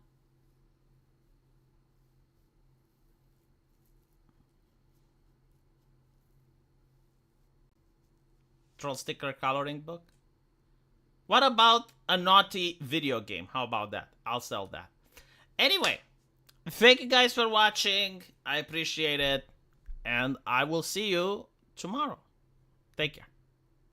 Troll sticker coloring book. What about a naughty video game? How about that? I'll sell that. Anyway, thank you guys for watching. I appreciate it. And I will see you tomorrow. Take care.